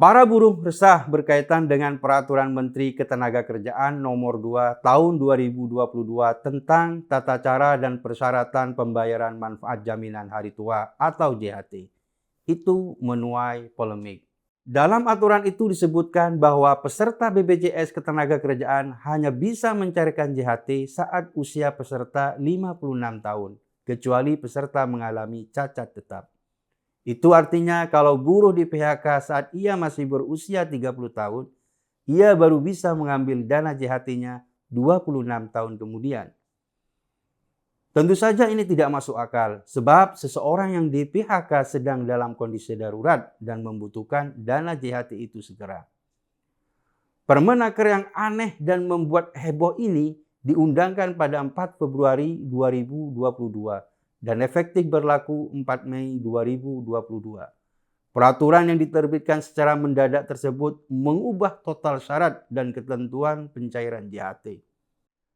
Para buruh resah berkaitan dengan Peraturan Menteri Ketenagakerjaan Nomor 2 Tahun 2022 tentang tata cara dan persyaratan pembayaran manfaat jaminan hari tua atau JHT. Itu menuai polemik. Dalam aturan itu disebutkan bahwa peserta BPJS Ketenagakerjaan hanya bisa mencairkan JHT saat usia peserta 56 tahun, kecuali peserta mengalami cacat tetap. Itu artinya kalau buruh di PHK saat ia masih berusia 30 tahun, ia baru bisa mengambil dana JHT-nya 26 tahun kemudian. Tentu saja ini tidak masuk akal, sebab seseorang yang di PHK sedang dalam kondisi darurat dan membutuhkan dana JHT itu segera. Permenaker yang aneh dan membuat heboh ini diundangkan pada 4 Februari 2022 dan efektif berlaku 4 Mei 2022. Peraturan yang diterbitkan secara mendadak tersebut mengubah total syarat dan ketentuan pencairan JHT.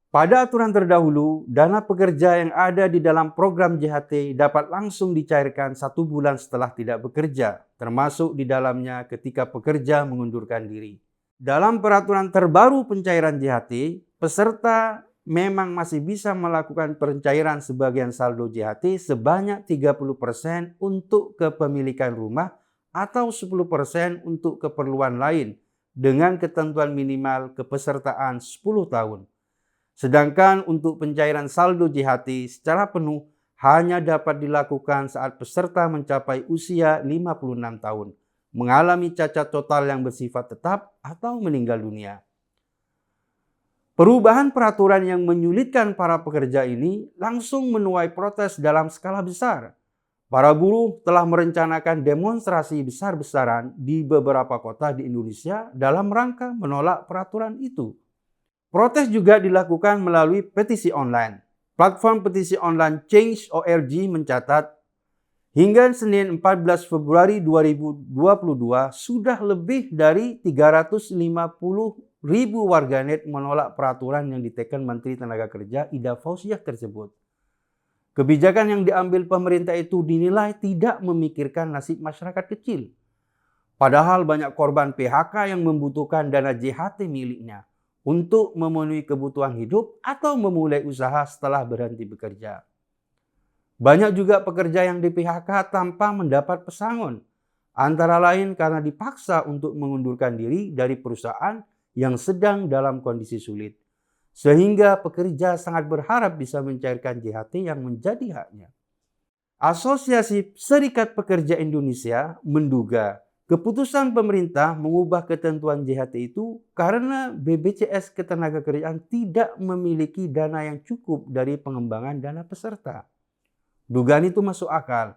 Pada aturan terdahulu, dana pekerja yang ada di dalam program JHT dapat langsung dicairkan 1 bulan setelah tidak bekerja, termasuk di dalamnya ketika pekerja mengundurkan diri. Dalam peraturan terbaru pencairan JHT, peserta memang masih bisa melakukan pencairan sebagian saldo JHT sebanyak 30% untuk kepemilikan rumah atau 10% untuk keperluan lain dengan ketentuan minimal kepesertaan 10 tahun. Sedangkan untuk pencairan saldo JHT secara penuh hanya dapat dilakukan saat peserta mencapai usia 56 tahun, mengalami cacat total yang bersifat tetap atau meninggal dunia. Perubahan peraturan yang menyulitkan para pekerja ini langsung menuai protes dalam skala besar. Para buruh telah merencanakan demonstrasi besar-besaran di beberapa kota di Indonesia dalam rangka menolak peraturan itu. Protes juga dilakukan melalui petisi online. Platform petisi online Change.org mencatat, hingga Senin 14 Februari 2022 sudah lebih dari 350.000 warganet menolak peraturan yang diteken Menteri Tenaga Kerja Ida Fauziah tersebut. Kebijakan yang diambil pemerintah itu dinilai tidak memikirkan nasib masyarakat kecil. Padahal banyak korban PHK yang membutuhkan dana JHT miliknya untuk memenuhi kebutuhan hidup atau memulai usaha setelah berhenti bekerja. Banyak juga pekerja yang di PHK tanpa mendapat pesangon, antara lain karena dipaksa untuk mengundurkan diri dari perusahaan yang sedang dalam kondisi sulit. Sehingga pekerja sangat berharap bisa mencairkan JHT yang menjadi haknya. Asosiasi Serikat Pekerja Indonesia menduga keputusan pemerintah mengubah ketentuan JHT itu karena BPJS Ketenagakerjaan tidak memiliki dana yang cukup dari pengembangan dana peserta. Dugaan itu masuk akal,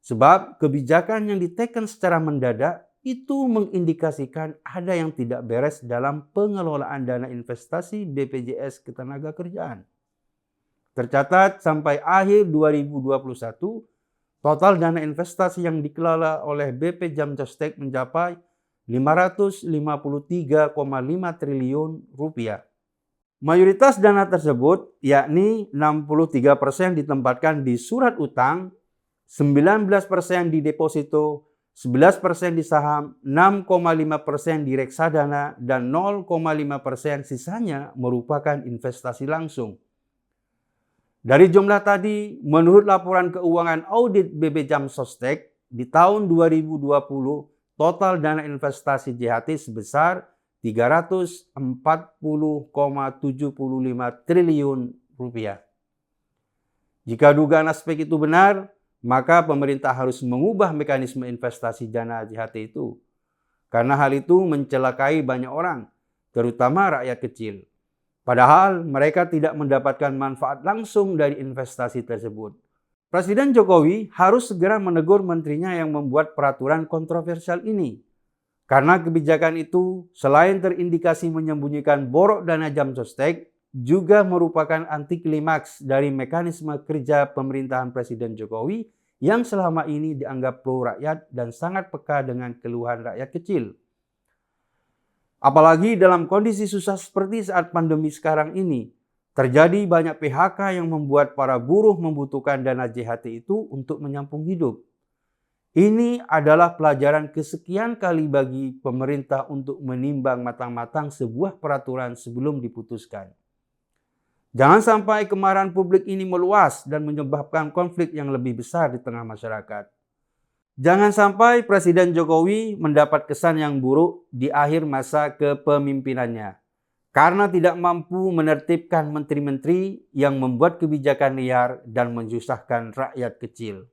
sebab kebijakan yang diteken secara mendadak itu mengindikasikan ada yang tidak beres dalam pengelolaan dana investasi BPJS Ketenagakerjaan. Tercatat sampai akhir 2021, total dana investasi yang dikelola oleh BP Jam Sostek mencapai 553,5 triliun rupiah. Mayoritas dana tersebut, yakni 63% ditempatkan di surat utang, 19% di deposito, 11% di saham, 6,5% di reksadana, dan 0,5% sisanya merupakan investasi langsung. Dari jumlah tadi, menurut laporan keuangan audit BP Jam Sostek, di tahun 2020 total dana investasi JHT sebesar 340,75 triliun rupiah. Jika dugaan aspek itu benar, maka pemerintah harus mengubah mekanisme investasi dana JHT itu. Karena hal itu mencelakai banyak orang, terutama rakyat kecil. Padahal mereka tidak mendapatkan manfaat langsung dari investasi tersebut. Presiden Jokowi harus segera menegur menterinya yang membuat peraturan kontroversial ini. Karena kebijakan itu selain terindikasi menyembunyikan borok dana Jam Sostek, juga merupakan anti klimaks dari mekanisme kerja pemerintahan Presiden Jokowi yang selama ini dianggap pro rakyat dan sangat peka dengan keluhan rakyat kecil. Apalagi dalam kondisi susah seperti saat pandemi sekarang ini, terjadi banyak PHK yang membuat para buruh membutuhkan dana JHT itu untuk menyambung hidup. Ini adalah pelajaran kesekian kali bagi pemerintah untuk menimbang matang-matang sebuah peraturan sebelum diputuskan. Jangan sampai kemarahan publik ini meluas dan menyebabkan konflik yang lebih besar di tengah masyarakat. Jangan sampai Presiden Jokowi mendapat kesan yang buruk di akhir masa kepemimpinannya karena tidak mampu menertibkan menteri-menteri yang membuat kebijakan liar dan menyusahkan rakyat kecil.